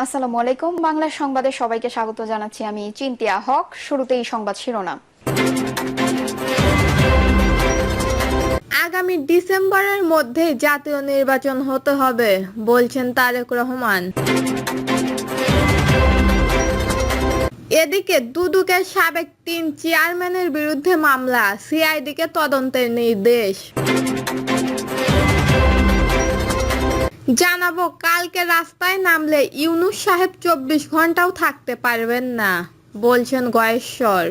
আসসালামু আলাইকুম। বাংলা সংবাদে সবাইকে স্বাগত জানাচ্ছি। আমি চিন্তিয়া হক। শুরুতেই সংবাদ শিরোনাম। আগামী ডিসেম্বরের মধ্যে জাতীয় নির্বাচন হতে হবে বলছেন তারেক রহমান। এদিকে দুদকের সাবেক 3 চেয়ারম্যানের বিরুদ্ধে মামলা, সিআইডিকে তদন্তের নির্দেশ। জানাবো, কালকে রাস্তায় নামলে ইউনূস সাহেব 24 ঘন্টাও থাকতে পারবেন না বলছেন গয়েশ্বর।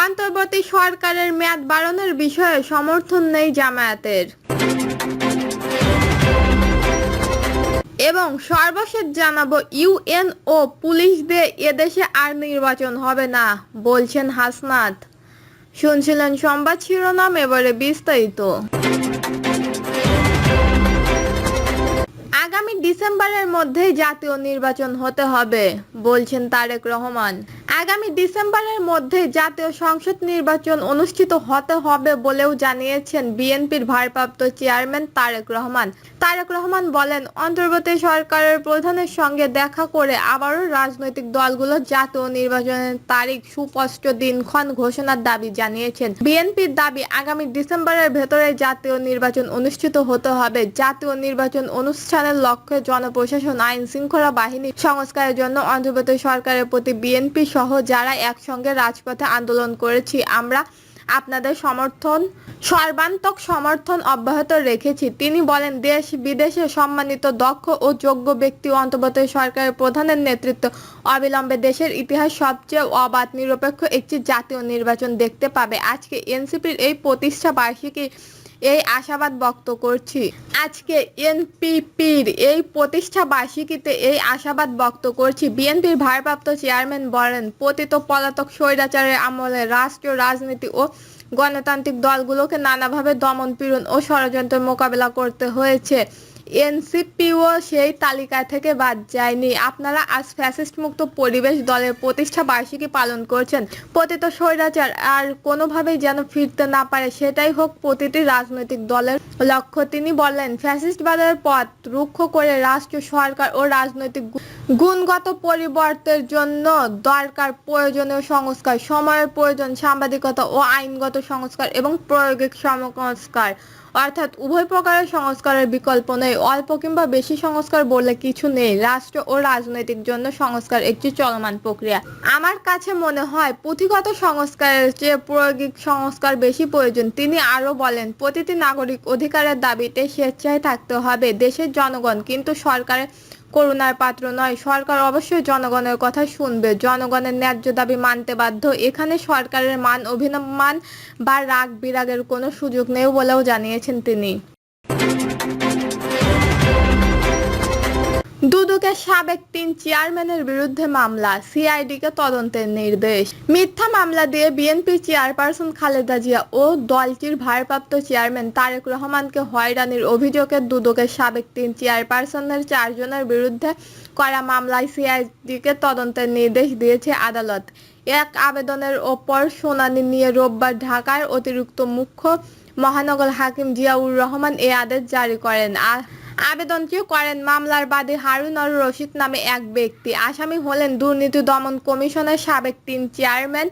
অন্তর্বর্তী সরকারের মেয়াদ বাড়ানোর বিষয়ে সমর্থন নেই জামায়াতের। এবং সর্বশেষ জানাবো, ইউএন ও পুলিশ দিয়ে এদেশে আর নির্বাচন হবে না বলছেন হাসনাত। শুনছিলেন সংবাদ শিরোনাম, এবারে বিস্তারিত। আগামী ডিসেম্বরের মধ্যে জাতীয় নির্বাচন হতে হবে বলছেন তারেক রহমান। আগামী ডিসেম্বরের মধ্যে জাতীয় সংসদ নির্বাচন অনুষ্ঠিত হতে হবে বলেও জানিয়েছেন বিএনপির ভারপ্রাপ্ত চেয়ারম্যান তারেক রহমান। তারেক রহমান বলেন, অন্তর্বর্তী সরকারের প্রধানের সঙ্গে দেখা করে আবারও রাজনৈতিক দলগুলো জাতীয় নির্বাচনের তারিখ, সুস্পষ্ট দিনক্ষণ ঘোষণার দাবি জানিয়েছেন। বিএনপির দাবি, আগামী ডিসেম্বরের ভেতরে জাতীয় নির্বাচন অনুষ্ঠিত হতে হবে। জাতীয় নির্বাচন অনুষ্ঠানের লক্ষ্যে জনপ্রশাসন, আইন শৃঙ্খলা বাহিনী সংস্কারের জন্য অন্তর্বর্তী সরকারের প্রতি বিএনপি সহ যারা একসঙ্গে রাজপথে আন্দোলন করেছি, আমরা আপনাদের সর্বান্তক সমর্থন অব্যাহত রেখেছি। তিনি বলেন, দেশ বিদেশে সম্মানিত, দক্ষ ও যোগ্য ব্যক্তি অন্তর্বর্তী সরকারের প্রধানের নেতৃত্ব অবিলম্বে দেশের ইতিহাস সবচেয়ে অবাধ, নিরপেক্ষ একটি জাতীয় নির্বাচন দেখতে পাবে। আজকে এনসিপির এই প্রতিষ্ঠা বার্ষিকী এই আশাবাদ ব্যক্ত করছি। আজকে এনপিপির এই প্রতিষ্ঠা বার্ষিকীতে এই আশাবাদ ব্যক্ত করছি। বিএনপির ভারপ্রাপ্ত চেয়ারম্যান বলেন, পতিত পলাতক স্বৈরাচারের আমলে রাষ্ট্রীয় রাজনীতি ও গণতান্ত্রিক দলগুলোকে নানাভাবে দমন পীড়ন ও ষড়যন্ত্রের মোকাবেলা করতে হয়েছে। এনসিপিও সেই তালিকা থেকে বাদ যায়নি। আপনারা আজ ফ্যাসিস্ট মুক্ত পরিবেশ দলের প্রতিষ্ঠা বার্ষিকী পালন করছেন। পতিত স্বৈরাচার আর কোনোভাবেই যেন ফিরতে না পারে, সেটাই হোক প্রতিটি রাজনৈতিক দলের লক্ষ্য। তিনি বলেন, ফ্যাসিস্টবাদের পথ রুক্ষ করে রাষ্ট্র, সরকার ও রাজনৈতিক গুণগত পরিবর্তনের জন্য দরকার প্রয়োজনীয় সংস্কার। সময়ের প্রয়োজন সাংবাদিকতা ও আইনগত সংস্কার এবং প্রায়োগিক সংস্কার, অর্থাৎ উভয় প্রকারের সংস্কারের বিকল্প নেই। অল্প কিংবা বেশি সংস্কার বলে কিছু নেই। রাষ্ট্র ও রাজনৈতিক জন্য সংস্কার একটি চলমান প্রক্রিয়া। আমার কাছে মনে হয় পুঁথিগত সংস্কারের চেয়ে প্রায়োগিক সংস্কার বেশি প্রয়োজন। তিনি আরও বলেন, প্রতিটি নাগরিক অধিকারের দাবিতে স্বেচ্ছায় থাকতে হবে। দেশের জনগণ কিন্তু সরকারের করুণার পাত্র নয়। সরকার অবশ্যই জনগণের কথা শুনবে, জনগণের ন্যায্য দাবি মানতে বাধ্য। এখানে সরকারের মান অভিমান বা রাগ বিরাগের কোনো সুযোগ নেই বলেও জানিয়েছেন তিনি। দুদকের সাবেক 3 চেয়ারম্যানের বিরুদ্ধে মামলা, সিআইডিকে তদন্তের নির্দেশ। মিথ্যা মামলা দিয়ে বিএনপি চেয়ারপারসন খালেদা জিয়া ও দলটির ভারপ্রাপ্ত চেয়ারম্যান তারেক রহমানকে হয়রানির অভিযোগে দুদকের সাবেক 3 চেয়ারপারসনের 4 জনের বিরুদ্ধে করা মামলায় সিআইডিকে তদন্তের নির্দেশ দিয়েছে আদালত। এক আবেদনের ওপর শুনানি নিয়ে রোববার ঢাকার অতিরিক্ত মুখ্য মহানগর হাকিম জিয়াউর রহমান এ আদেশ জারি করেন। আবেদনটি করেন মামলার বাদী হারুন আর রশিদ নামে এক ব্যক্তি। আসামি হলেন দুর্নীতি দমন কমিশনের সাবেক 3 চেয়ারম্যান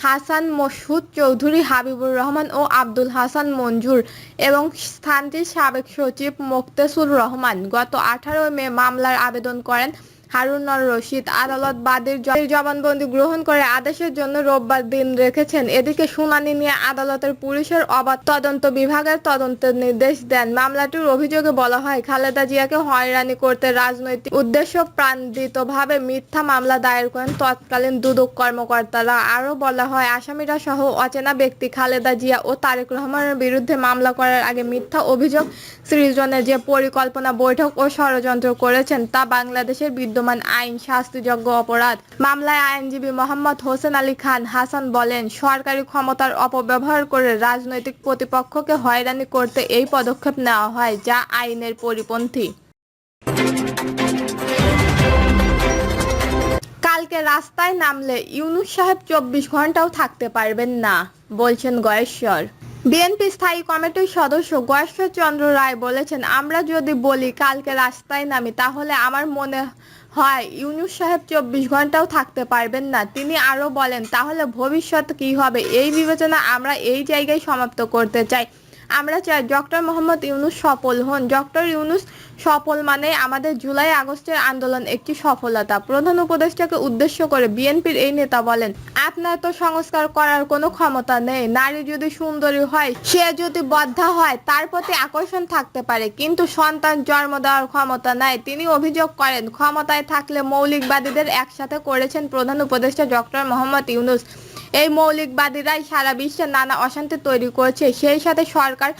হাসান মসউদ চৌধুরী, হাবিবুর রহমান ও আব্দুল হাসান মঞ্জুর এবং স্থানটির সাবেক সচিব মোক্তেসুর রহমান। গত 18 মে মামলার আবেদন করেন হারুন আর রশিদ। আদালত বাদীর জবানবন্দি গ্রহণ করে আদেশের জন্য রোববার দিন রেখেছেন। এদিকে শুনানি নিয়ে আদালতের পুলিশের অবাধ তদন্ত বিভাগের তদন্তের নির্দেশ দেন। মামলাটির অভিযোগে বলা হয়, খালেদা জিয়াকে হয়রানি করতে রাজনৈতিক উদ্দেশ্য প্রাণোদিতভাবে মিথ্যা মামলা দায়ের করেন তৎকালীন দুদক কর্মকর্তারা। আরও বলা হয়, আসামিরা সহ অচেনা ব্যক্তি খালেদা জিয়া ও তারেক রহমানের বিরুদ্ধে মামলা করার আগে মিথ্যা অভিযোগ সৃজনের যে পরিকল্পনা, বৈঠক ও ষড়যন্ত্র করেছেন তা বাংলাদেশের বিদ্যমান আইন শাস্তিযোগ্য অপরাধ। মামলায় আইনজীবী মোহাম্মদ হোসেন আলী খান হাসান বলেন, সরকারি ক্ষমতার অপব্যবহার করে রাজনৈতিক প্রতিপক্ষকে হয়রানি করতে এই পদক্ষেপ নেওয়া হয়, যা আইনের পরিপন্থী। কালকে রাস্তায় নামলে ইউনূস সাহেব 24 ঘন্টাও থাকতে পারবেন না বলছেন গয়েশ্বর। বিএনপি স্থায়ী কমিটির সদস্য গয়েশ্বর চন্দ্র রায় বলেছেন, আমরা যদি বলি কালকে রাস্তায় নামি তাহলে আমার মনে হয় ইউনূস সাহেব 24 ঘন্টাও থাকতে পারবেন না। তিনি আরো বলেন, তাহলে ভবিষ্যৎ কি হবে? এই বিবেচনা আমরা এই জায়গায় সমাপ্ত করতে চাই। আমরা চাই ডক্টর মোহাম্মদ ইউনূস সফল হন। ডক্টর ইউনূস সফল মানে আমাদের জুলাই আগস্টের আন্দোলন একটি সফলতা। প্রধান উপদেষ্টাকে উদ্দেশ্য করে বিএনপির এই নেতা বলেন, আপনার তো সংস্কার করার কোনো ক্ষমতা নেই। নারী যদি সুন্দরী হয়, সে যদি বদ্ধা হয়, তার প্রতি আকর্ষণ থাকতে পারে, কিন্তু সন্তান জন্ম দেওয়ার ক্ষমতা নাই। তিনি অভিযোগ করেন, ক্ষমতায় থাকলে মৌলিকবাদীদের একসাথে করেছেন প্রধান উপদেষ্টা ডক্টর মোহাম্মদ ইউনূস। এই মৌলিকবাদীরাই সারা বিশ্বে নানা অশান্তি তৈরি করছে। সেই সাথে সরকার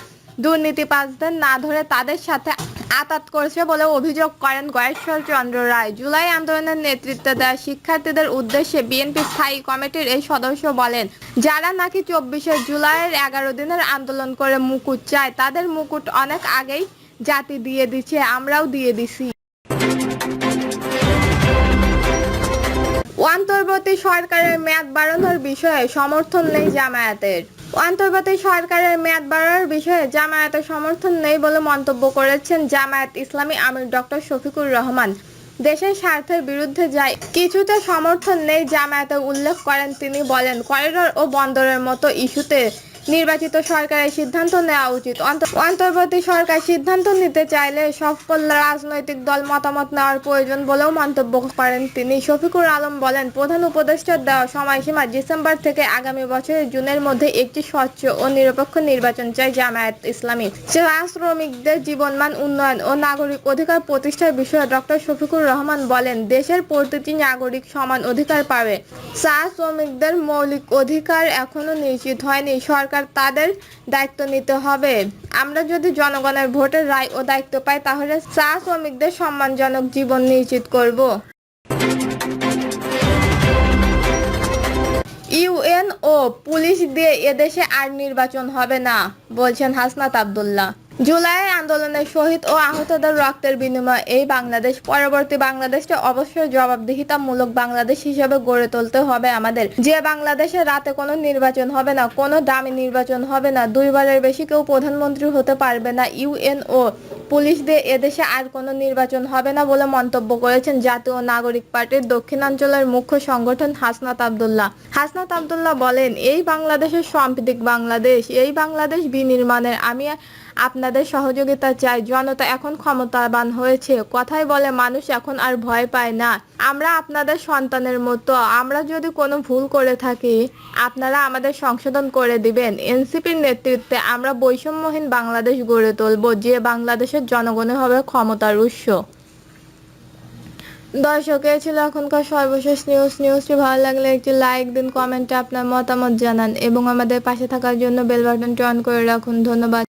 দুর্নীতিবাজদের না ধরে তাদের সাথে আতাত করেছে বলে অভিযোগ করেন গয়েশ্বর চন্দ্র রায়। জুলাই আন্দোলনের নেতৃত্ব দেওয়া শিক্ষার্থীদের উদ্দেশ্যে বিএনপি স্থায়ী কমিটির এই সদস্য বলেন, যারা নাকি 24শে জুলাইয়ের 11 দিনের আন্দোলন করে মুকুট চায়, তাদের মুকুট অনেক আগেই জাতি দিয়ে দিচ্ছে, আমরাও দিয়ে দিছি। অন্তর্বর্তী সরকারের মেয়াদ বাড়ানোর বিষয়ে সমর্থন নেই জামায়াতের। অন্তর্বর্তী সরকারের মেয়াদ বাড়ানোর বিষয়ে জামায়াতের সমর্থন নেই বলে মন্তব্য করেছেন জামায়াত ইসলামী আমির ডক্টর শফিকুর রহমান। দেশের স্বার্থের বিরুদ্ধে যায় কিছুতে সমর্থন নেই জামায়াতের উল্লেখ করেন তিনি। বলেন, করিডোর ও বন্দরের মতো ইস্যুতে নির্বাচিত সরকারের সিদ্ধান্ত নেওয়া উচিত। অন্তর্বর্তী সরকার সিদ্ধান্ত নিতে চাইলে সকল রাজনৈতিক দল মতামত নেওয়ার প্রয়োজন বলেও মন্তব্য করেন তিনি। শফিকুর আলম বলেন, প্রধান উপদেষ্টার দেওয়া সময়সীমা ডিসেম্বর থেকে আগামী বছরের জুনের মধ্যে একটি স্বচ্ছ ও নিরপেক্ষ নির্বাচন চাই জামায়াত ইসলামী। চা শ্রমিকদের জীবনমান উন্নয়ন ও নাগরিক অধিকার প্রতিষ্ঠার বিষয়ে ডক্টর শফিকুর রহমান বলেন, দেশের প্রতিটি নাগরিক সমান অধিকার পাবে। চা শ্রমিকদের মৌলিক অধিকার এখনো নিশ্চিত হয়নি, সরকার তাদের দায়িত্ব নিতে হবে। আমরা যদি জনগণের ভোটের রায় ও দায়িত্ব পাই, তাহলে চা শ্রমিকদের সম্মানজনক জীবন নিশ্চিত করব। ইউএনও পুলিশ দিয়ে এদেশে আর নির্বাচন হবে না, বলছেন হাসনাত আব্দুল্লাহ। জুলাই আন্দোলনের শহীদ ও আহতদের রক্তের বিনিময়ে এই বাংলাদেশ, পরবর্তী বাংলাদেশকে অবশ্যই জবাবদিহিতামূলক বাংলাদেশ হিসেবে গড়ে তুলতে হবে আমাদের। যে বাংলাদেশে রাতে কোনো নির্বাচন হবে না, কোনো দামি নির্বাচন হবে না, 2 বারের বেশি কেউ প্রধানমন্ত্রী হতে পারবে না। ইউএনও পুলিশ দিয়ে এদেশে আর কোনো নির্বাচন হবে না বলে মন্তব্য করেছেন জাতীয় নাগরিক পার্টির দক্ষিণাঞ্চলের মুখ্য সংগঠন হাসনাত আব্দুল্লাহ। হাসনাত আব্দুল্লাহ বলেন, এই বাংলাদেশের সাম্প্রতিক বাংলাদেশ, এই বাংলাদেশ বিনির্মাণের আমি আপনাদের সহযোগিতা চাই। জনতা এখন ক্ষমতাবান হয়েছে, কথাই বলে মানুষ এখন আর ভয় পায় না। আমরা আপনাদের সন্তানের মতো, আমরা যদি কোনো ভুল করে থাকি আপনারা আমাদের সংশোধন করে দিবেন। এনসিপির নেতৃত্বে আমরা বৈষম্যহীন বাংলাদেশ গড়ে তুলব, যে বাংলাদেশের জনগণের হবে ক্ষমতার উৎস। দর্শক, এই ছিল এখনকার সর্বশেষ নিউজটি ভালো লাগলে একটি লাইক দিন, কমেন্টে আপনার মতামত জানান এবং আমাদের পাশে থাকার জন্য বেল বাটনটি অন করে রাখুন। ধন্যবাদ।